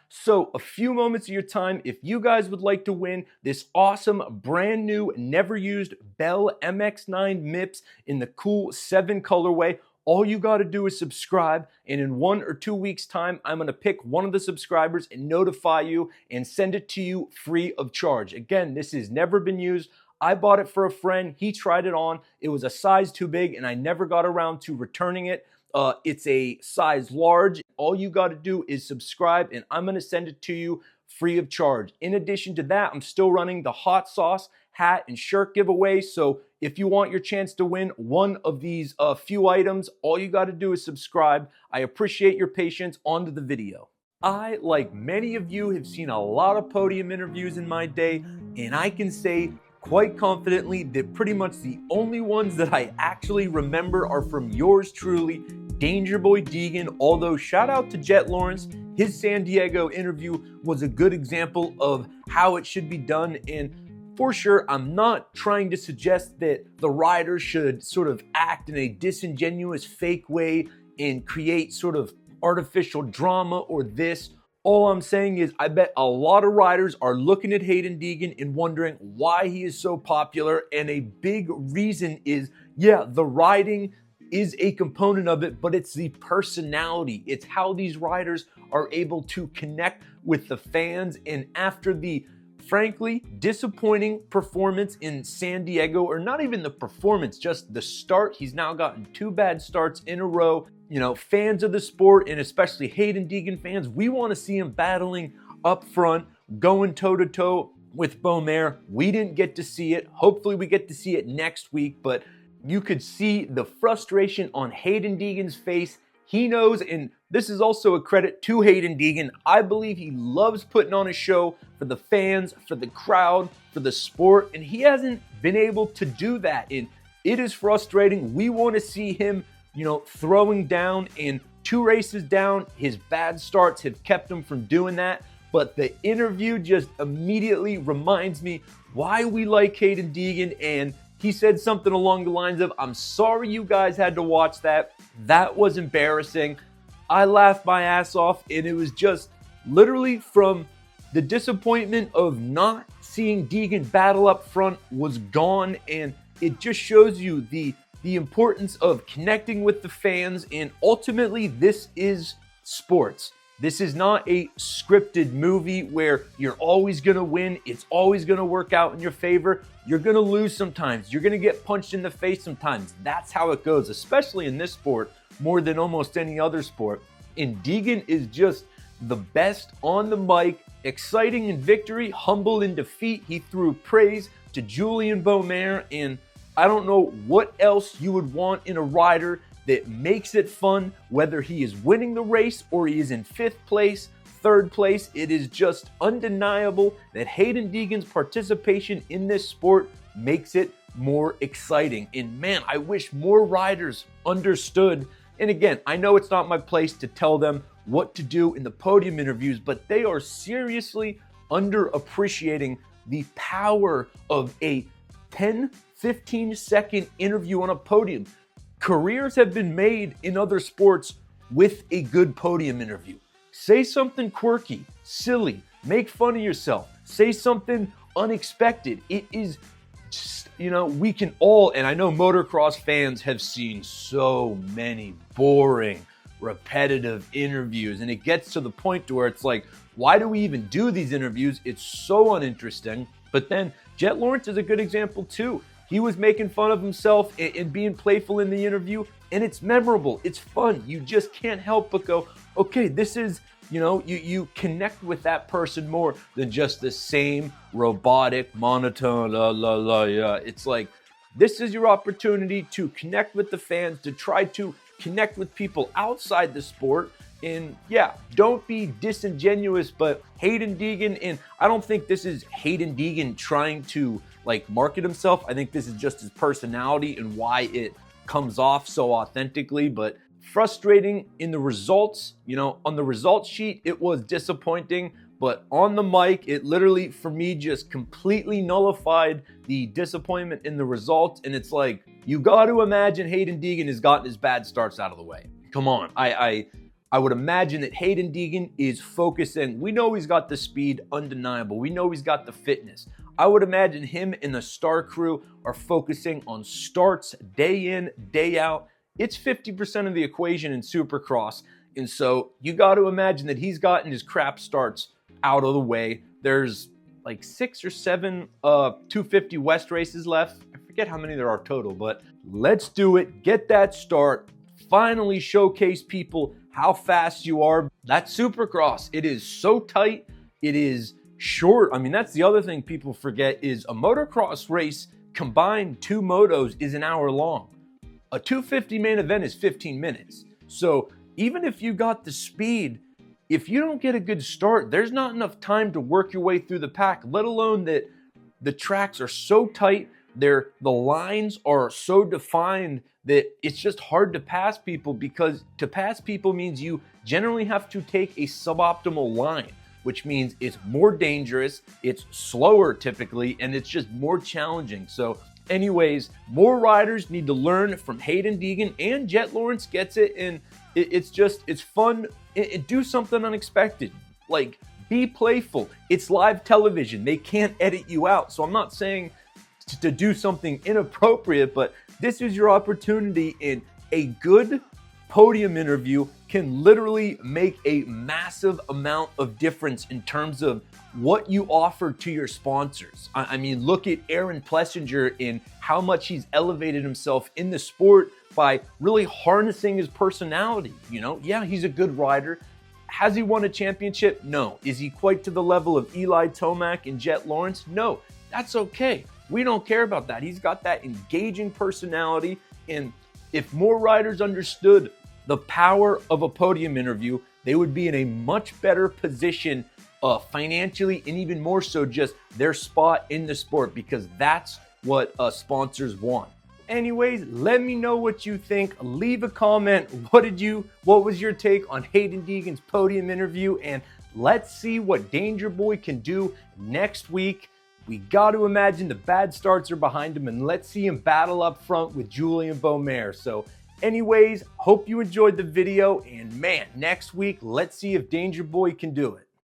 So a few moments of your time, if you guys would like to win this awesome, brand new, never used Bell MX9 MIPS in the cool 7 colorway, all you got to do is subscribe, and in 1 or 2 weeks time, I'm going to pick one of the subscribers and notify you and send it to you free of charge. Again, this has never been used. I bought it for a friend. He tried it on. It was a size too big, and I never got around to returning it. It's a size large. All you got to do is subscribe, and I'm going to send it to you free of charge. In addition to that, I'm still running the hot sauce, hat, and shirt giveaway. So if you want your chance to win one of these few items, all you got to do is subscribe. I appreciate your patience. On to the video. I, like many of you, have seen a lot of podium interviews in my day, and I can say quite confidently that pretty much the only ones that I actually remember are from yours truly, Danger Boy Deegan. Although shout out to Jet Lawrence, his San Diego interview was a good example of how it should be done. And for sure, I'm not trying to suggest that the riders should sort of act in a disingenuous, fake way and create sort of artificial drama or this. All I'm saying is I bet a lot of riders are looking at Haiden Deegan and wondering why he is so popular. And a big reason is, yeah, the riding is a component of it, but it's the personality. It's how these riders are able to connect with the fans. And after the frankly disappointing performance in San Diego, or not even the performance, just the start, he's now gotten 2 bad starts in a row. You know, fans of the sport, and especially Haiden Deegan fans, we want to see him battling up front, going toe-to-toe with Beaumer. We didn't get to see it. Hopefully we get to see it next week, but you could see the frustration on Haiden Deegan's face. He knows, and this is also a credit to Haiden Deegan. I believe he loves putting on a show for the fans, for the crowd, for the sport, and he hasn't been able to do that, and it is frustrating. We want to see him, you know, throwing down, and 2 races down, his bad starts have kept him from doing that. But the interview just immediately reminds me why we like Haiden Deegan, and he said something along the lines of, "I'm sorry you guys had to watch that. That was embarrassing." I laughed my ass off, and it was just literally from the disappointment of not seeing Deegan battle up front was gone, and it just shows you the importance of connecting with the fans. And ultimately, this is sports. This is not a scripted movie where you're always going to win. It's always going to work out in your favor. You're going to lose sometimes. You're going to get punched in the face sometimes. That's how it goes, especially in this sport, more than almost any other sport. And Deegan is just the best on the mic, exciting in victory, humble in defeat. He threw praise to Julien Beaumer, and I don't know what else you would want in a rider that makes it fun, whether he is winning the race or he is in 5th place, 3rd place. It is just undeniable that Haiden Deegan's participation in this sport makes it more exciting. And man, I wish more riders understood. And again, I know it's not my place to tell them what to do in the podium interviews, but they are seriously underappreciating the power of a 10-15-second interview on a podium. Careers have been made in other sports with a good podium interview. Say something quirky, silly, make fun of yourself, say something unexpected. It is just, you know, we can all, and I know motocross fans have seen so many boring, repetitive interviews, and it gets to the point to where it's like, why do we even do these interviews? It's so uninteresting. But then Jet Lawrence is a good example too. He was making fun of himself and being playful in the interview, and it's memorable. It's fun. You just can't help but go, okay, this is, you know, you connect with that person more than just the same robotic, monotone, yeah. It's like, this is your opportunity to connect with the fans, to try to connect with people outside the sport. And yeah, don't be disingenuous, but Haiden Deegan, and I don't think this is Haiden Deegan trying to like market himself. I think this is just his personality and why it comes off so authentically. But frustrating in the results, you know, on the results sheet, it was disappointing, but on the mic, it literally, for me, just completely nullified the disappointment in the results. And it's like, you got to imagine Haiden Deegan has gotten his bad starts out of the way. Come on. I would imagine that Haiden Deegan is focusing. We know he's got the speed, undeniable. We know he's got the fitness. I would imagine him and the Star crew are focusing on starts day in, day out. It's 50% of the equation in Supercross. And so you got to imagine that he's gotten his crap starts out of the way. There's like 6 or 7 250 West races left. I forget how many there are total, but let's do it. Get that start. Finally showcase people how fast you are. That Supercross, it is so tight. It is short. I mean, that's the other thing people forget is a motocross race combined 2 motos is an hour long. A 250 main event is 15 minutes. So even if you got the speed, if you don't get a good start, there's not enough time to work your way through the pack, let alone that the tracks are so tight, the lines are so defined that it's just hard to pass people, because to pass people means you generally have to take a suboptimal line, which means it's more dangerous, it's slower typically, and it's just more challenging. So anyways, more riders need to learn from Haiden Deegan, and Jet Lawrence gets it, and it's fun. Do something unexpected. Like, be playful. It's live television. They can't edit you out. So I'm not saying to do something inappropriate, but this is your opportunity, and a good podium interview can literally make a massive amount of difference in terms of what you offer to your sponsors. I mean, look at Aaron Plessinger and how much he's elevated himself in the sport by really harnessing his personality. You know, yeah, he's a good rider. Has he won a championship? No. Is he quite to the level of Eli Tomac and Jet Lawrence? No. That's okay. We don't care about that. He's got that engaging personality, and if more riders understood the power of a podium interview, they would be in a much better position financially, and even more so just their spot in the sport, because that's what sponsors want. Anyways, let me know what you think. Leave a comment. What was your take on Haiden Deegan's podium interview? And let's see what Danger Boy can do next week. We got to imagine the bad starts are behind him, and let's see him battle up front with Julian Beaumaire. So anyways, hope you enjoyed the video, and man, next week, let's see if Danger Boy can do it.